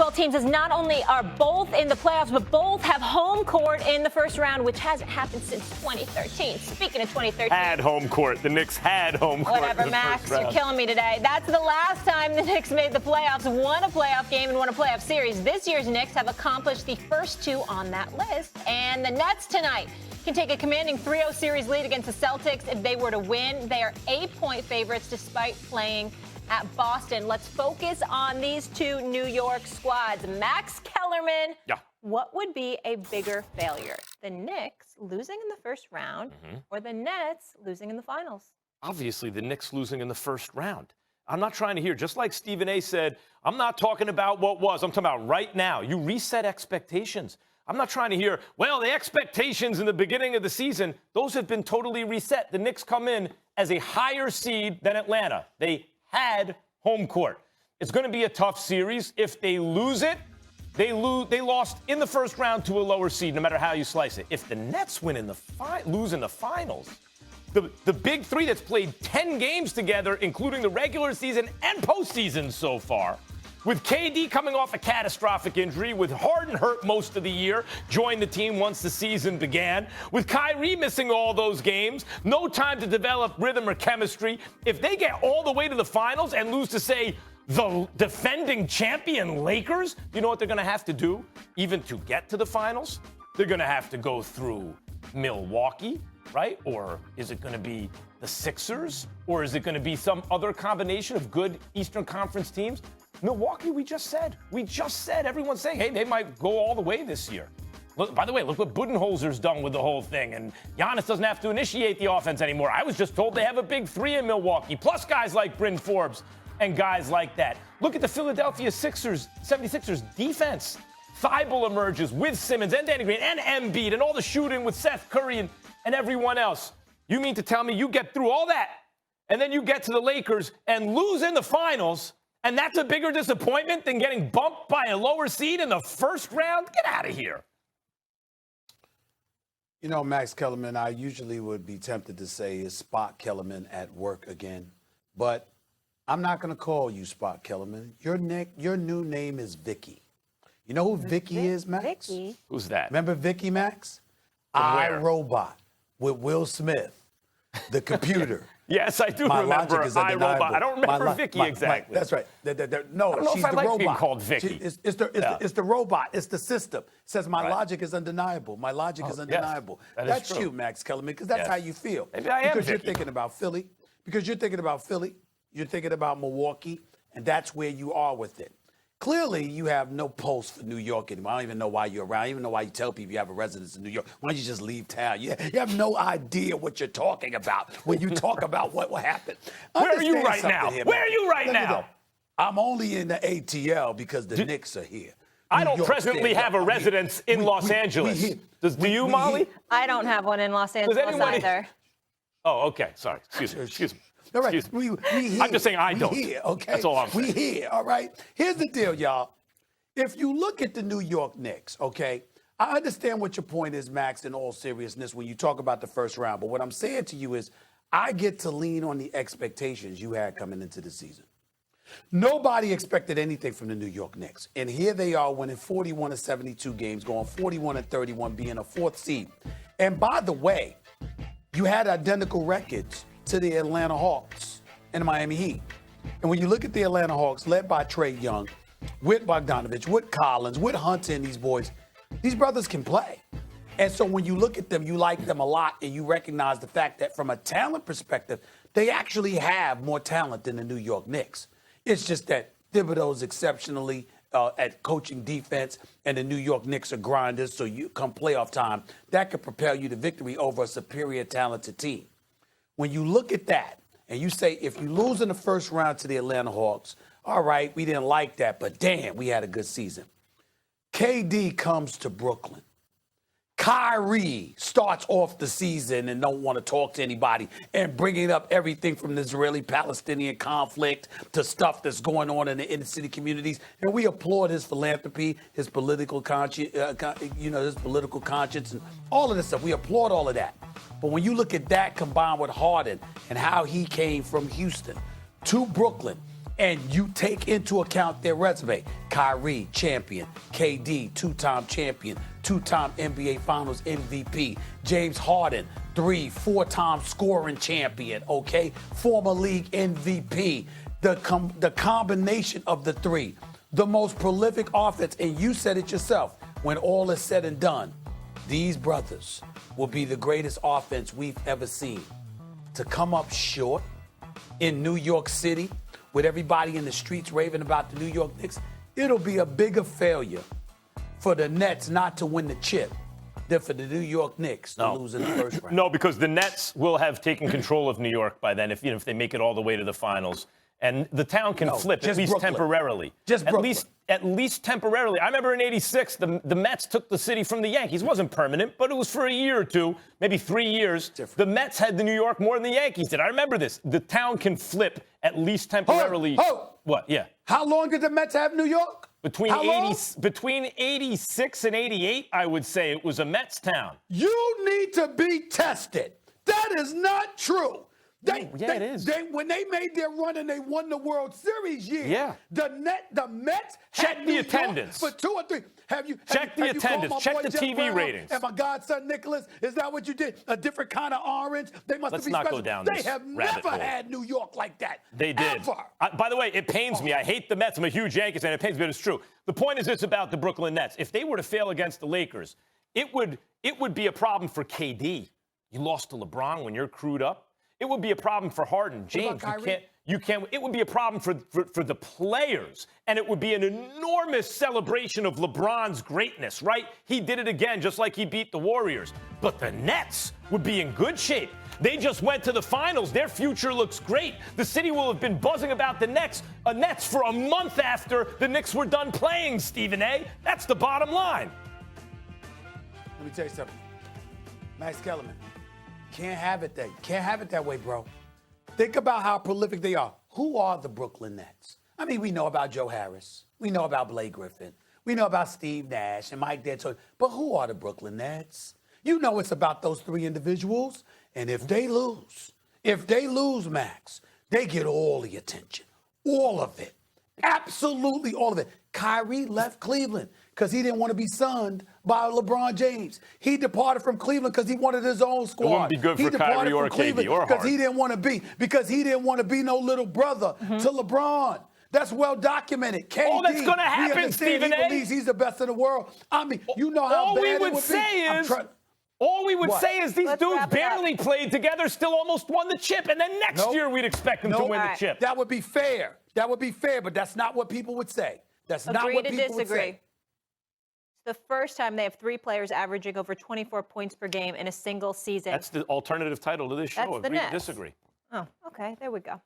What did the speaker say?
basketball teams as not only are both in the playoffs, but both have home court in the first round, which hasn't happened since 2013. Speaking of 2013. Had home court. The Knicks had home court. Whatever, Max, you're killing me today. That's the last time the Knicks made the playoffs, won a playoff game, and won a playoff series. This year's Knicks have accomplished the first two on that list. And the Nets tonight can take a commanding 3-0 series lead against the Celtics. If they were to win, they are 8-point favorites despite playing at Boston. Let's focus on these two New York squads. Max Kellerman, what would be a bigger failure? The Knicks losing in the first round or the Nets losing in the finals? Obviously, the Knicks losing in the first round. I'm not trying to hear, just like Stephen A. said, I'm not talking about what was. I'm talking about right now. You reset expectations. I'm not trying to hear, well, the expectations in the beginning of the season, those have been totally reset. The Knicks come in as a higher seed than Atlanta. They had home court. It's going to be a tough series. If they lose it, they lost in the first round to a lower seed, no matter how you slice it. If the Nets win in lose in the finals, the big three that's played 10 games together, including the regular season and postseason so far, with KD coming off a catastrophic injury, with Harden hurt most of the year, joined the team once the season began, with Kyrie missing all those games, no time to develop rhythm or chemistry. If they get all the way to the finals and lose to, say, the defending champion Lakers, you know what they're going to have to do? Even to get to the finals, they're going to have to go through Milwaukee, right? Or is it going to be the Sixers? Or is it going to be some other combination of good Eastern Conference teams? Milwaukee, we just said. Everyone's saying, hey, they might go all the way this year. Look, by the way, look what Budenholzer's done with the whole thing. And Giannis doesn't have to initiate the offense anymore. I was just told they have a big three in Milwaukee, plus guys like Bryn Forbes and guys like that. Look at the Philadelphia 76ers defense. Thibault emerges with Simmons and Danny Green and Embiid and all the shooting with Seth Curry and everyone else. You mean to tell me you get through all that and then you get to the Lakers and lose in the finals, and that's a bigger disappointment than getting bumped by a lower seed in the first round? Get out of here. You know, Max Kellerman, I usually would be tempted to say is Spot Kellerman at work again, but I'm not going to call you Spot Kellerman. Your new name is Vicky. You know who Vicky is, Max? Vicky? Who's that? Remember Vicky, Max? From where? iRobot with Will Smith, the computer. Yes, I do My remember logic is iRobot. undeniable. I don't remember Vicky exactly. That's right. No, I don't know she's if I the like robot. being called Vicky. It's the robot. It's the system. It says my logic is undeniable. My logic is undeniable. That is That's true. you, Max Kellerman, because that's how you feel. Maybe I am because you're Vicky. thinking about Philly. Because you're thinking about Philly. You're thinking about Milwaukee, and that's where you are with it. Clearly, you have no pulse for New York anymore. I don't even know why you're around. I don't even know why you tell people you have a residence in New York. Why don't you just leave town? You have no idea what you're talking about when you talk about what will happen. Where are you Understand right something now? here, Where man. are you right Let me now? know. I'm only in the ATL because the Knicks are here. I New don't York presently stands have a up. I'm here. residence in Los Angeles. here. Do you, Molly? here. I don't have one in Los Angeles anyone- either. Oh, okay. Sorry. Excuse me. All right. Excuse me. We here. I'm just saying I We don't. Here, okay? That's all I'm saying. We here, all right? Here's the deal, y'all. If you look at the New York Knicks, okay, I understand what your point is, Max, in all seriousness when you talk about the first round. But what I'm saying to you is I get to lean on the expectations you had coming into the season. Nobody expected anything from the New York Knicks. And here they are winning 41 of 72 games, going 41 and 31, being a fourth seed. And by the way, you had identical records to the Atlanta Hawks and the Miami Heat. And when you look at the Atlanta Hawks, led by Trae Young, with Bogdanovich, with Collins, with Hunter and these boys, these brothers can play. And so when you look at them, you like them a lot, and you recognize the fact that from a talent perspective, they actually have more talent than the New York Knicks. It's just that Thibodeau's exceptionally at coaching defense, and the New York Knicks are grinders, so you come playoff time, that could propel you to victory over a superior talented team. When you look at that, and you say, if you lose in the first round to the Atlanta Hawks, all right, we didn't like that, but damn, we had a good season. KD comes to Brooklyn. Kyrie starts off the season and don't want to talk to anybody and bringing up everything from the Israeli-Palestinian conflict to stuff that's going on in the inner city communities. And we applaud his philanthropy, his political conscience, his political conscience, and all of this stuff. We applaud all of that. But when you look at that combined with Harden and how he came from Houston to Brooklyn, and you take into account their resume, Kyrie, champion, KD, two-time champion, two-time NBA Finals MVP, James Harden, 4-time scoring champion, okay, former league MVP, the combination of the three, the most prolific offense, and you said it yourself, when all is said and done, these brothers will be the greatest offense we've ever seen. To come up short in New York City with everybody in the streets raving about the New York Knicks, it'll be a bigger failure for the Nets not to win the chip than for the New York Knicks to lose in the first round. No, because the Nets will have taken control of New York by then if they make it all the way to the finals. And the town can flip, at least Brooklyn. Temporarily. Just Brooklyn. At least temporarily. I remember in '86, the Mets took the city from the Yankees. It wasn't permanent, but it was for a year or two, maybe 3 years. The Mets had the New York more than the Yankees did. I remember this. The town can flip at least temporarily. What? Yeah. How long did the Mets have New York? Between 86 and 88, I would say it was a Mets town. You need to be tested. That is not true. It is. When they made their run and they won the World Series the Mets check had the New York attendance for 2 or 3. Check the attendance. Check the TV ratings. And my godson Nicholas, is that what you did? A different kind of orange? They must Let's be not special. go down They this have rabbit never hole. had New York like that. They did. Ever. By the way, it pains me. I hate the Mets. I'm a huge Yankees fan. It pains me, but it's true. The point is, it's about the Brooklyn Nets. If they were to fail against the Lakers, it would be a problem for KD. You lost to LeBron when you're crewed up. It would be a problem for Harden. James, you can't. It would be a problem for the players, and it would be an enormous celebration of LeBron's greatness, right? He did it again, just like he beat the Warriors. But the Nets would be in good shape. They just went to the finals. Their future looks great. The city will have been buzzing about the Nets for a month after the Knicks were done playing, Stephen A. That's the bottom line. Let me tell you something. Max Kellerman. Can't have it that way, bro. Think about how prolific they are. Who are the Brooklyn Nets? I mean, we know about Joe Harris. We know about Blake Griffin. We know about Steve Nash and Mike D'Antoni. But who are the Brooklyn Nets? You know it's about those 3 individuals. And if they lose, Max, they get all the attention. All of it. Absolutely all of it. Kyrie left Cleveland because he didn't want to be sunned by LeBron James. He departed from Cleveland because he wanted his own squad. It wouldn't be good for Kyrie or KD or Harden. He didn't want to be no little brother to LeBron. That's well documented. KD, all that's going to happen, Stephen A. He believes he's the best in the world. I mean, you know how bad it would be. All we would say is these dudes barely played together, still almost won the chip, and then next year we'd expect them to win the chip. That would be fair. But that's not what people would say. That's not what people would say. The first time they have 3 players averaging over 24 points per game in a single season. That's the alternative title to this show. That's the Agree to Nets. disagree. Oh, okay. There we go.